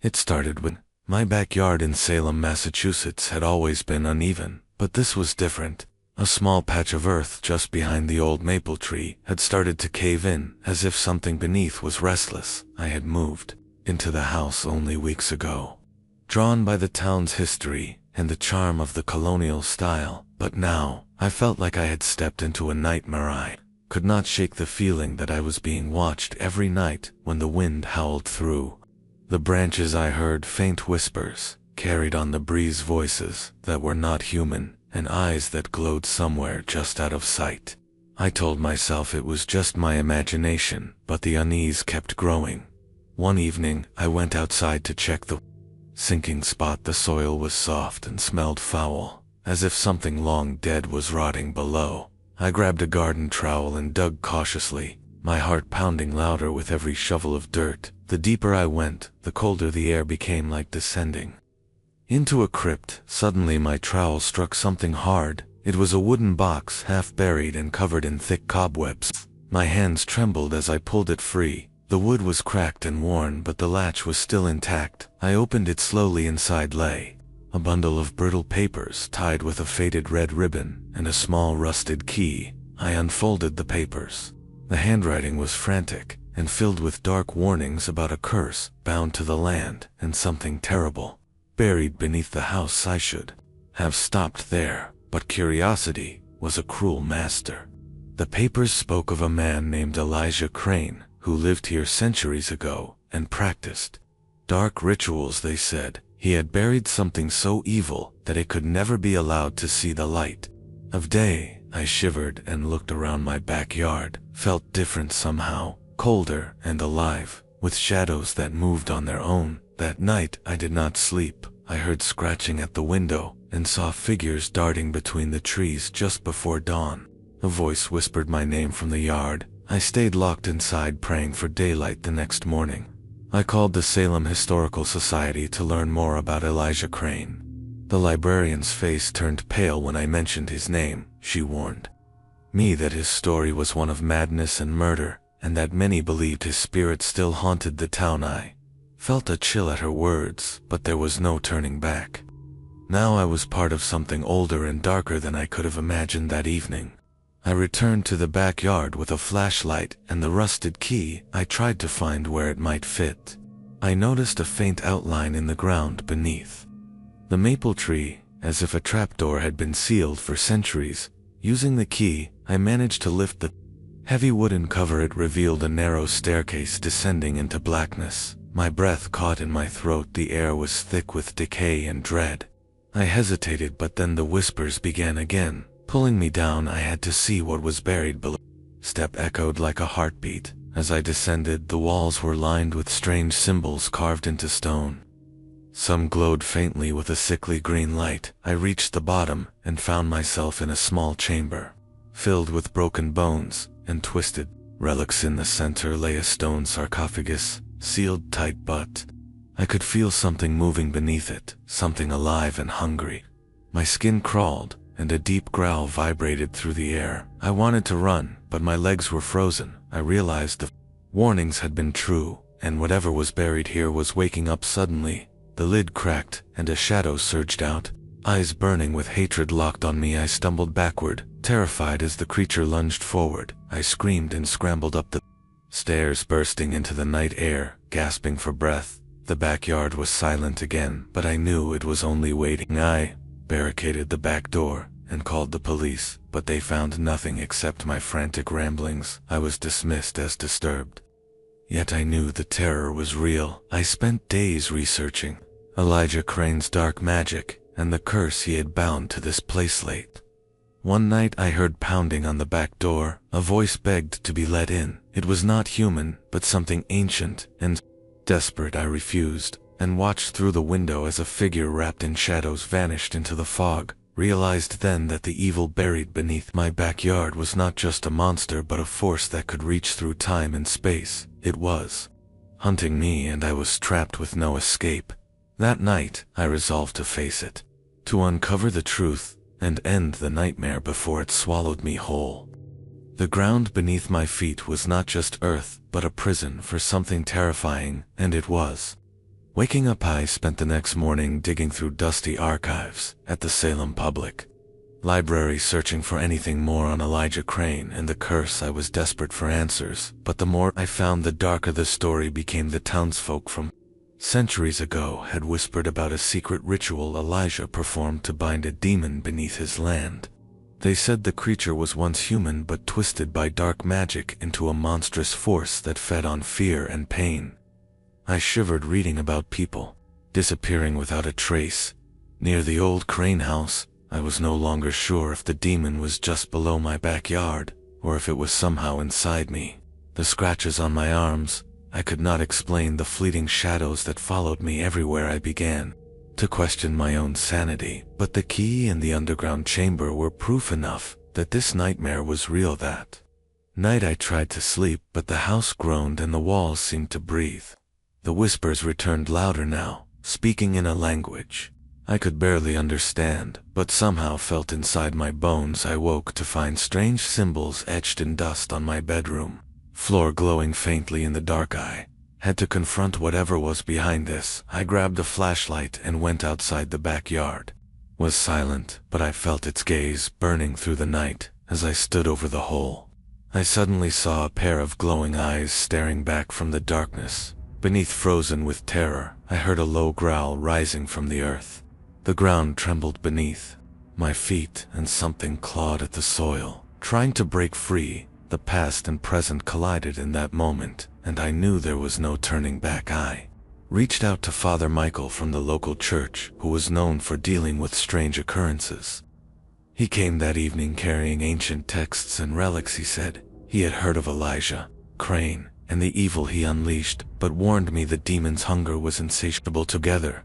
It started when my backyard in Salem, Massachusetts had always been uneven, but this was different. A small patch of earth just behind the old maple tree had started to cave in, as if something beneath was restless. I had moved into the house only weeks ago, drawn by the town's history and the charm of the colonial style, but now I felt like I had stepped into a nightmare. I could not shake the feeling that I was being watched every night when the wind howled through the branches. I heard faint whispers, carried on the breeze, voices that were not human, and eyes that glowed somewhere just out of sight. I told myself it was just my imagination, but the unease kept growing. One evening, I went outside to check the sinking spot. The soil was soft and smelled foul, as if something long dead was rotting below. I grabbed a garden trowel and dug cautiously, my heart pounding louder with every shovel of dirt. The deeper I went, the colder the air became, like descending into a crypt. Suddenly my trowel struck something hard. It was a wooden box, half buried and covered in thick cobwebs. My hands trembled as I pulled it free. The wood was cracked and worn, but the latch was still intact. I opened it slowly. Inside lay a bundle of brittle papers tied with a faded red ribbon and a small rusted key. I unfolded the papers. The handwriting was frantic and filled with dark warnings about a curse bound to the land and something terrible buried beneath the house. I should have stopped there, but curiosity was a cruel master. The papers spoke of a man named Elijah Crane who lived here centuries ago and practiced dark rituals. They said he had buried something so evil that it could never be allowed to see the light of day. I shivered and looked around. My backyard felt different somehow, colder and alive, with shadows that moved on their own. That night I did not sleep. I heard scratching at the window and saw figures darting between the trees just before dawn. A voice whispered my name from the yard. I stayed locked inside, praying for daylight. The next morning, I called the Salem Historical Society to learn more about Elijah Crane. The librarian's face turned pale when I mentioned his name. She warned me that his story was one of madness and murder, and that many believed his spirit still haunted the town. I felt a chill at her words, but there was no turning back. Now I was part of something older and darker than I could have imagined. That evening, I returned to the backyard with a flashlight and the rusted key. I tried to find where it might fit. I noticed a faint outline in the ground beneath the maple tree, as if a trapdoor had been sealed for centuries. Using the key, I managed to lift the heavy wooden cover. It revealed a narrow staircase descending into blackness. My breath caught in my throat. The air was thick with decay and dread. I hesitated, but then the whispers began again, pulling me down. I had to see what was buried below. Step echoed like a heartbeat. As I descended, the walls were lined with strange symbols carved into stone. Some glowed faintly with a sickly green light. I reached the bottom and found myself in a small chamber, filled with broken bones and twisted relics. In the center lay a stone sarcophagus, sealed tight, but I could feel something moving beneath it, something alive and hungry. My skin crawled, and a deep growl vibrated through the air. I wanted to run, but my legs were frozen. I realized the warnings had been true, and whatever was buried here was waking up. Suddenly, the lid cracked, and a shadow surged out, eyes burning with hatred locked on me. I stumbled backward, terrified as the creature lunged forward. I screamed and scrambled up the stairs, bursting into the night air, gasping for breath. The backyard was silent again, but I knew it was only waiting. I barricaded the back door and called the police, but they found nothing except my frantic ramblings. I was dismissed as disturbed. Yet I knew the terror was real. I spent days researching Elijah Crane's dark magic and the curse he had bound to this place. Late one night I heard pounding on the back door. A voice begged to be let in. It was not human, but something ancient and desperate. I refused and watched through the window as a figure wrapped in shadows vanished into the fog. Realized then that the evil buried beneath my backyard was not just a monster, but a force that could reach through time and space. It was hunting me, and I was trapped with no escape. That night, I resolved to face it, to uncover the truth and end the nightmare before it swallowed me whole. The ground beneath my feet was not just earth, but a prison for something terrifying, and it was Waking up, I spent the next morning digging through dusty archives at the Salem Public Library, searching for anything more on Elijah Crane and the curse. I was desperate for answers, but the more I found, the darker the story became. The townsfolk from centuries ago had whispered about a secret ritual Elijah performed to bind a demon beneath his land. They said the creature was once human but twisted by dark magic into a monstrous force that fed on fear and pain. I shivered reading about people disappearing without a trace. Near the old Crane house, I was no longer sure if the demon was just below my backyard or if it was somehow inside me. The scratches on my arms, I could not explain. The fleeting shadows that followed me everywhere. I began to question my own sanity, but the key and the underground chamber were proof enough that this nightmare was real. That night I tried to sleep, but the house groaned and the walls seemed to breathe. The whispers returned louder now, speaking in a language I could barely understand, but somehow felt inside my bones. I woke to find strange symbols etched in dust on my bedroom floor, glowing faintly in the dark. I had to confront whatever was behind this. I grabbed a flashlight and went outside. The backyard was silent, but I felt its gaze burning through the night. As I stood over the hole, I suddenly saw a pair of glowing eyes staring back from the darkness. Beneath, frozen with terror, I heard a low growl rising from the earth. The ground trembled beneath my feet, and something clawed at the soil, trying to break free. The past and present collided in that moment, and I knew there was no turning back. I reached out to Father Michael from the local church, who was known for dealing with strange occurrences. He came that evening carrying ancient texts and relics. He said he had heard of Elijah Crane and the evil he unleashed, but warned me the demon's hunger was insatiable. Together,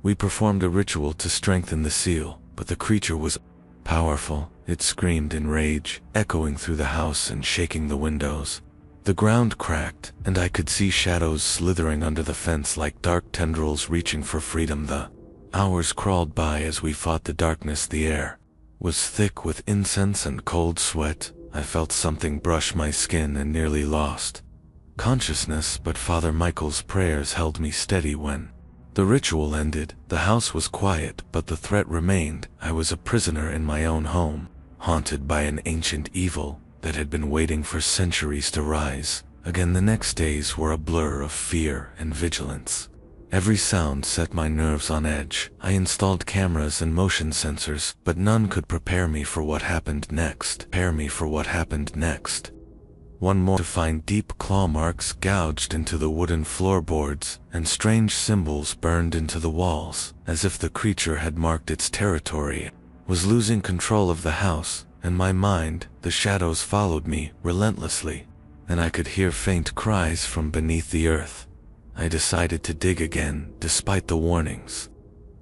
we performed a ritual to strengthen the seal, but the creature was powerful. It screamed in rage, echoing through the house and shaking the windows. The ground cracked, and I could see shadows slithering under the fence like dark tendrils reaching for freedom. The hours crawled by as we fought the darkness. The air was thick with incense and cold sweat. I felt something brush my skin and nearly lost consciousness, but Father Michael's prayers held me steady. When the ritual ended, the house was quiet, but the threat remained. I was a prisoner in my own home, haunted by an ancient evil that had been waiting for centuries to rise again. The next days were a blur of fear and vigilance. Every sound set my nerves on edge. I installed cameras and motion sensors, but none could prepare me for what happened next. One more to find deep claw marks gouged into the wooden floorboards, and strange symbols burned into the walls, as if the creature had marked its territory. Was losing control of the house, and my mind. The shadows followed me relentlessly, and I could hear faint cries from beneath the earth. I decided to dig again, despite the warnings.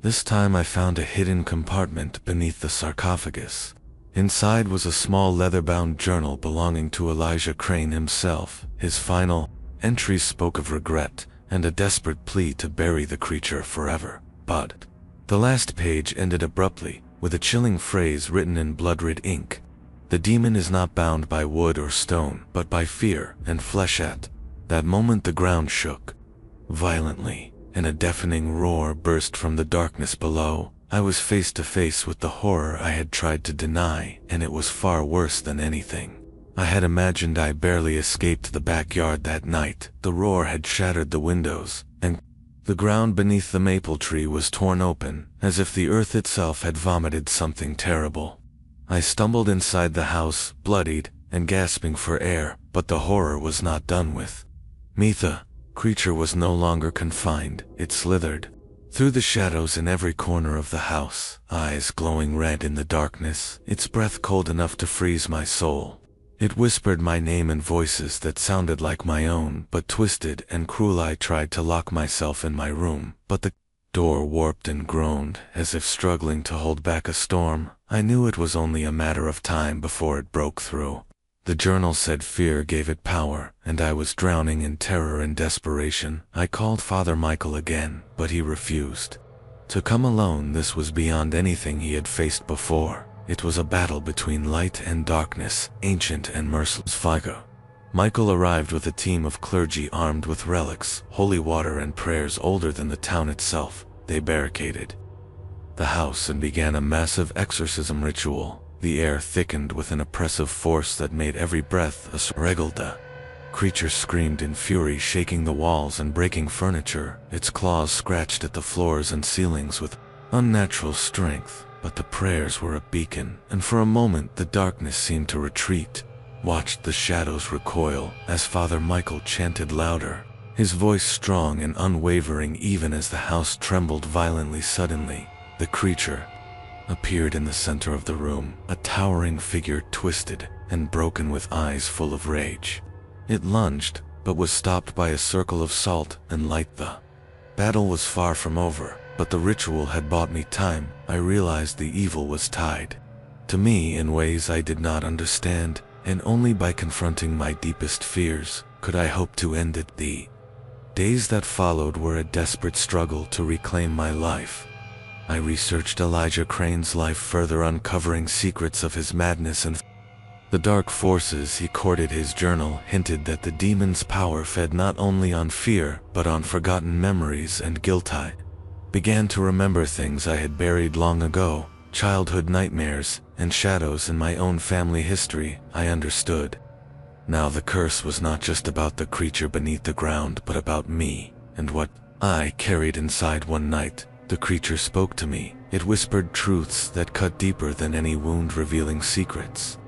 This time I found a hidden compartment beneath the sarcophagus. Inside was a small leather-bound journal belonging to Elijah Crane himself. His final entries spoke of regret and a desperate plea to bury the creature forever. But the last page ended abruptly, with a chilling phrase written in blood-red ink. The demon is not bound by wood or stone, but by fear and flesh. At that moment the ground shook violently, and a deafening roar burst from the darkness below. I was face to face with the horror I had tried to deny, and it was far worse than anything I had imagined. I barely escaped the backyard that night. The roar had shattered the windows, and the ground beneath the maple tree was torn open, as if the earth itself had vomited something terrible. I stumbled inside the house, bloodied and gasping for air, but the horror was not done with me. The creature was no longer confined. It slithered through the shadows in every corner of the house, eyes glowing red in the darkness, its breath cold enough to freeze my soul. It whispered my name in voices that sounded like my own, but twisted and cruel. I tried to lock myself in my room, but the door warped and groaned, as if struggling to hold back a storm. I knew it was only a matter of time before it broke through. The journal said fear gave it power, and I was drowning in terror and desperation. I called Father Michael again, but he refused to come alone. This was beyond anything he had faced before. It was a battle between light and darkness, ancient and merciless. Figo Michael arrived with a team of clergy armed with relics, holy water and prayers older than the town itself. They barricaded the house and began a massive exorcism ritual. The air thickened with an oppressive force that made every breath a regal. The creature screamed in fury, shaking the walls and breaking furniture. Its claws scratched at the floors and ceilings with unnatural strength, but the prayers were a beacon, and for a moment the darkness seemed to retreat. Watched the shadows recoil as Father Michael chanted louder, his voice strong and unwavering even as the house trembled violently. Suddenly, the creature appeared in the center of the room, a towering figure twisted and broken with eyes full of rage. It lunged, but was stopped by a circle of salt and light. The battle was far from over, but the ritual had bought me time. I realized the evil was tied to me in ways I did not understand, and only by confronting my deepest fears could I hope to end it. The days that followed were a desperate struggle to reclaim my life. I researched Elijah Crane's life further, uncovering secrets of his madness and the dark forces he courted. His journal hinted that the demon's power fed not only on fear, but on forgotten memories and guilt. I began to remember things I had buried long ago, childhood nightmares, and shadows in my own family history. I understood. Now the curse was not just about the creature beneath the ground, but about me, and what I carried inside. One night, the creature spoke to me. It whispered truths that cut deeper than any wound, revealing secrets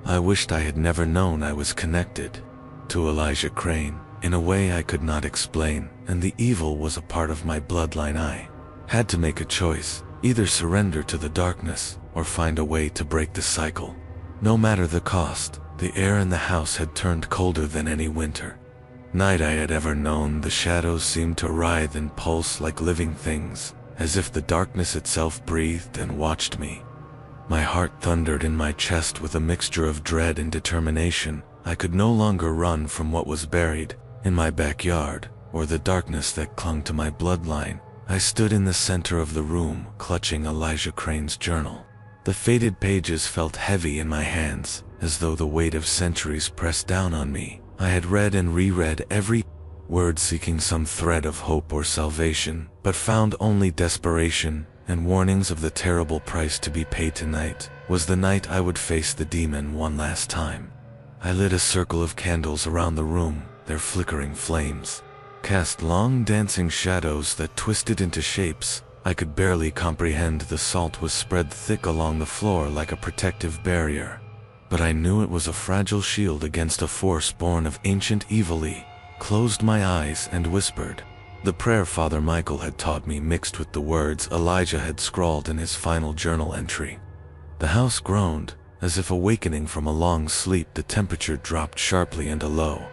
I wished I had never known. I was connected to Elijah Crane in a way I could not explain, and the evil was a part of my bloodline. I had to make a choice, either surrender to the darkness or find a way to break the cycle. No matter the cost, the air in the house had turned colder than any winter night I had ever known. The shadows seemed to writhe and pulse like living things, as if the darkness itself breathed and watched me. My heart thundered in my chest with a mixture of dread and determination. I could no longer run from what was buried in my backyard, or the darkness that clung to my bloodline. I stood in the center of the room, clutching Elijah Crane's journal. The faded pages felt heavy in my hands, as though the weight of centuries pressed down on me. I had read and reread every word, seeking some thread of hope or salvation, but found only desperation and warnings of the terrible price to be paid. Tonight was the night I would face the demon one last time. I lit a circle of candles around the room. Their flickering flames cast long dancing shadows that twisted into shapes I could barely comprehend. The salt was spread thick along the floor like a protective barrier, but I knew it was a fragile shield against a force born of ancient evil. Closed my eyes and whispered the prayer Father Michael had taught me, mixed with the words Elijah had scrawled in his final journal entry. The house groaned, as if awakening from a long sleep. The temperature dropped sharply and a low,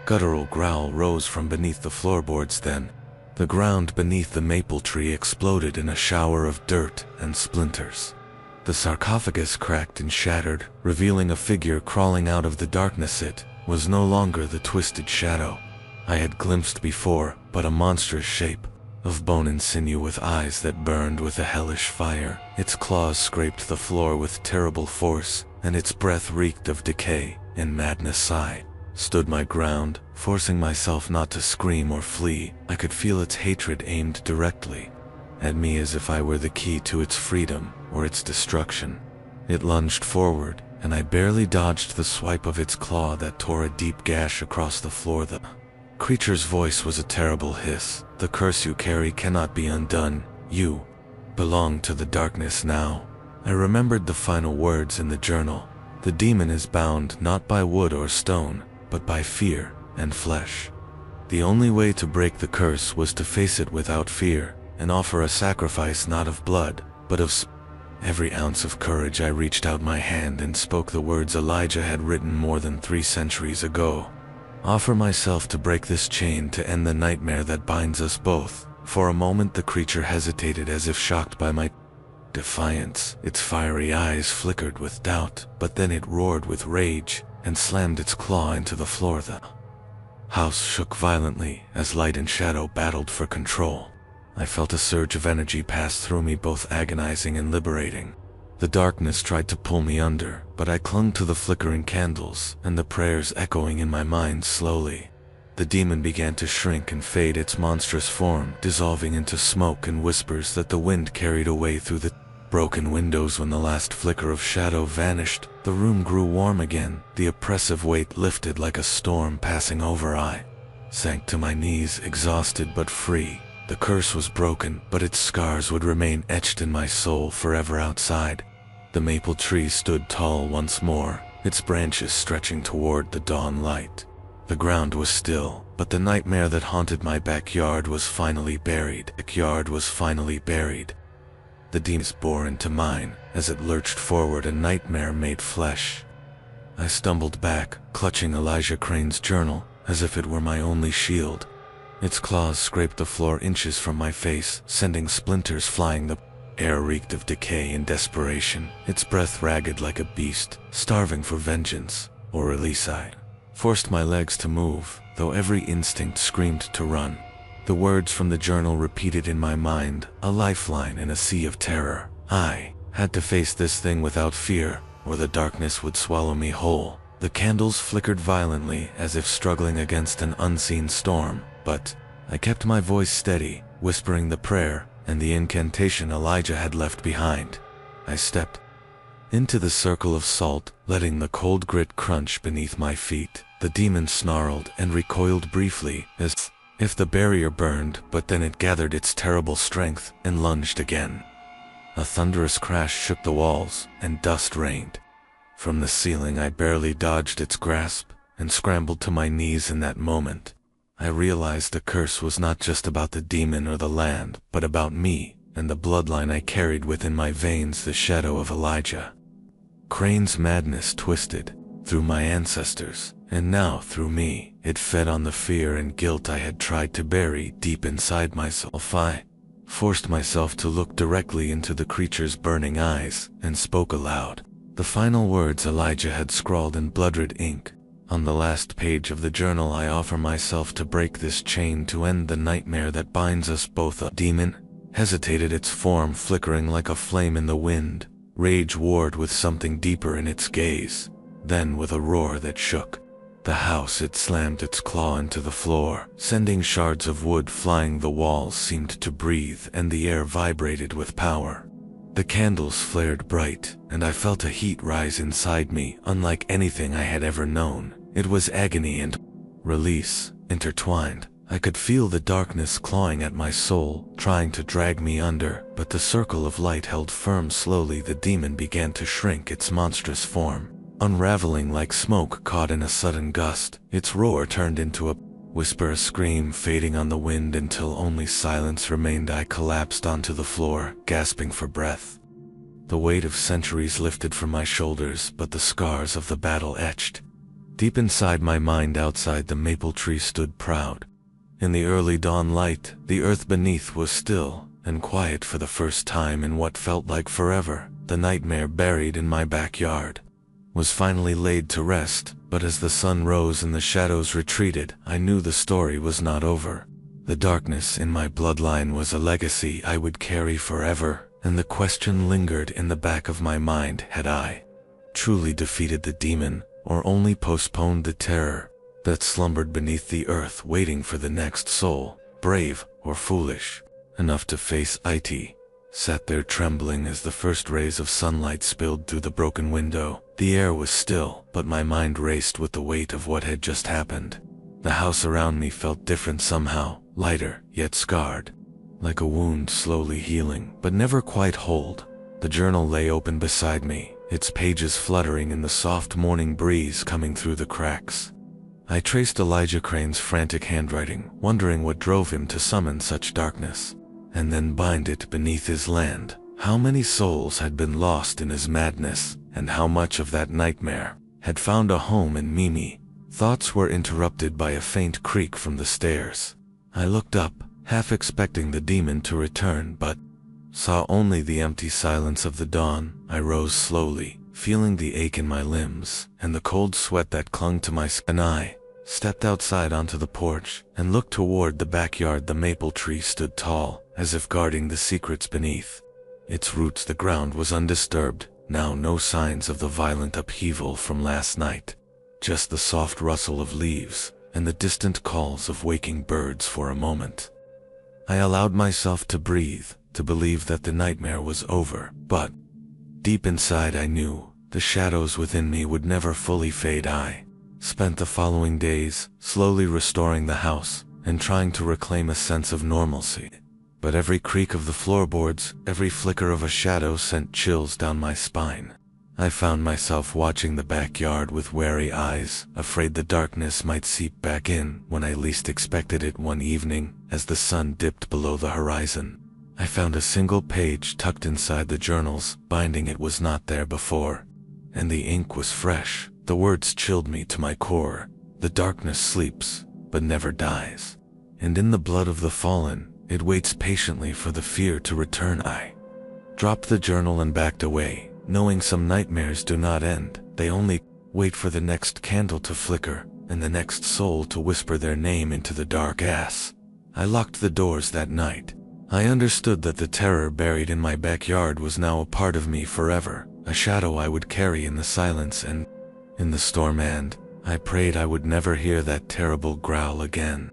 guttural growl rose from beneath the floorboards. Then, the ground beneath the maple tree exploded in a shower of dirt and splinters. The sarcophagus cracked and shattered, revealing a figure crawling out of the darkness. It was no longer the twisted shadow I had glimpsed before, but a monstrous shape of bone and sinew with eyes that burned with a hellish fire. Its claws scraped the floor with terrible force, and its breath reeked of decay and madness. I stood my ground, forcing myself not to scream or flee. I could feel its hatred aimed directly at me, as if I were the key to its freedom or its destruction. It lunged forward, and I barely dodged the swipe of its claw that tore a deep gash across the floor. The creature's voice was a terrible hiss. The curse you carry cannot be undone. You belong to the darkness now. I remembered the final words in the journal. The demon is bound not by wood or stone, but by fear and flesh. The only way to break the curse was to face it without fear, and offer a sacrifice not of blood, but of every ounce of courage. I reached out my hand and spoke the words Elijah had written more than 3 centuries ago. Offer myself to break this chain, to end the nightmare that binds us both. For a moment the creature hesitated, as if shocked by my defiance. Its fiery eyes flickered with doubt, but then it roared with rage and slammed its claw into the floor. The house shook violently as light and shadow battled for control. I felt a surge of energy pass through me, both agonizing and liberating. The darkness tried to pull me under, but but I clung to the flickering candles and the prayers echoing in my mind slowly. The demon began to shrink and fade, its monstrous form dissolving into smoke and whispers that the wind carried away through the broken windows. When the last flicker of shadow vanished, the room grew warm again. The oppressive weight lifted like a storm passing over. I sank to my knees, exhausted but free. The curse was broken, but its scars would remain etched in my soul forever. Outside, the maple tree stood tall once more, its branches stretching toward the dawn light. The ground was still, but the nightmare that haunted my backyard was finally buried. The demon bore into mine as it lurched forward, a nightmare made flesh. I stumbled back, clutching Elijah Crane's journal as if it were my only shield. Its claws scraped the floor inches from my face, sending splinters flying. The air reeked of decay and desperation, its breath ragged like a beast, starving for vengeance, or release. I forced my legs to move, though every instinct screamed to run. The words from the journal repeated in my mind, a lifeline in a sea of terror. I had to face this thing without fear, or the darkness would swallow me whole. The candles flickered violently, as if struggling against an unseen storm, but I kept my voice steady, whispering the prayer and the incantation Elijah had left behind. I stepped into the circle of salt, letting the cold grit crunch beneath my feet. The demon snarled and recoiled briefly, as if the barrier burned, but then it gathered its terrible strength and lunged again. A thunderous crash shook the walls, and dust rained from the ceiling. I barely dodged its grasp and scrambled to my knees. In that moment, I realized the curse was not just about the demon or the land, but about me and the bloodline I carried within my veins. The shadow of Elijah Crane's madness twisted through my ancestors, and now through me. It fed on the fear and guilt I had tried to bury deep inside myself. I forced myself to look directly into the creature's burning eyes and spoke aloud the final words Elijah had scrawled in blood-red ink on the last page of the journal. I offer myself to break this chain, to end the nightmare that binds us both. A demon hesitated, its form flickering like a flame in the wind. Rage warred with something deeper in its gaze. Then, with a roar that shook the house, it slammed its claw into the floor, sending shards of wood flying. The walls seemed to breathe, and the air vibrated with power. The candles flared bright, and I felt a heat rise inside me, unlike anything I had ever known. It was agony and release intertwined. I could feel the darkness clawing at my soul, trying to drag me under, but the circle of light held firm. Slowly the demon began to shrink, its monstrous form unraveling like smoke caught in a sudden gust. Its roar turned into a whisper, a scream fading on the wind until only silence remained. I collapsed onto the floor, gasping for breath. The weight of centuries lifted from my shoulders, but the scars of the battle etched deep inside my mind. Outside, the maple tree stood proud. In the early dawn light, the earth beneath was still and quiet for the first time in what felt like forever. The nightmare buried in my backyard was finally laid to rest, but as the sun rose and the shadows retreated, I knew the story was not over. The darkness in my bloodline was a legacy I would carry forever, and the question lingered in the back of my mind: had I truly defeated the demon, or only postponed the terror that slumbered beneath the earth, waiting for the next soul, brave or foolish enough to face it? Sat there trembling as the first rays of sunlight spilled through the broken window. The air was still, but my mind raced with the weight of what had just happened. The house around me felt different somehow, lighter, yet scarred, like a wound slowly healing, but never quite whole. The journal lay open beside me, its pages fluttering in the soft morning breeze coming through the cracks. I traced Elijah Crane's frantic handwriting, wondering what drove him to summon such darkness and then bind it beneath his land. How many souls had been lost in his madness, and how much of that nightmare had found a home in Mimi? Thoughts were interrupted by a faint creak from the stairs. I looked up, half expecting the demon to return, but saw only the empty silence of the dawn. I rose slowly, feeling the ache in my limbs and the cold sweat that clung to my skin. I stepped outside onto the porch and looked toward the backyard. The maple tree stood tall, as if guarding the secrets beneath its roots. The ground was undisturbed, Now no signs of the violent upheaval from last night, just the soft rustle of leaves and the distant calls of waking birds for a moment. I allowed myself to breathe, to believe that the nightmare was over, but deep inside I knew the shadows within me would never fully fade. I spent the following days slowly restoring the house and trying to reclaim a sense of normalcy. But every creak of the floorboards, every flicker of a shadow sent chills down my spine. I found myself watching the backyard with wary eyes, afraid the darkness might seep back in when I least expected it. One evening, as the sun dipped below the horizon, I found a single page tucked inside the journal's binding. It was not there before, and the ink was fresh. The words chilled me to my core. The darkness sleeps, but never dies. And in the blood of the fallen, it waits patiently for the fear to return. I dropped the journal and backed away, knowing some nightmares do not end. They only wait for the next candle to flicker and the next soul to whisper their name into the dark. I locked the doors that night. I understood that the terror buried in my backyard was now a part of me forever, a shadow I would carry in the silence and in the storm, and I prayed I would never hear that terrible growl again.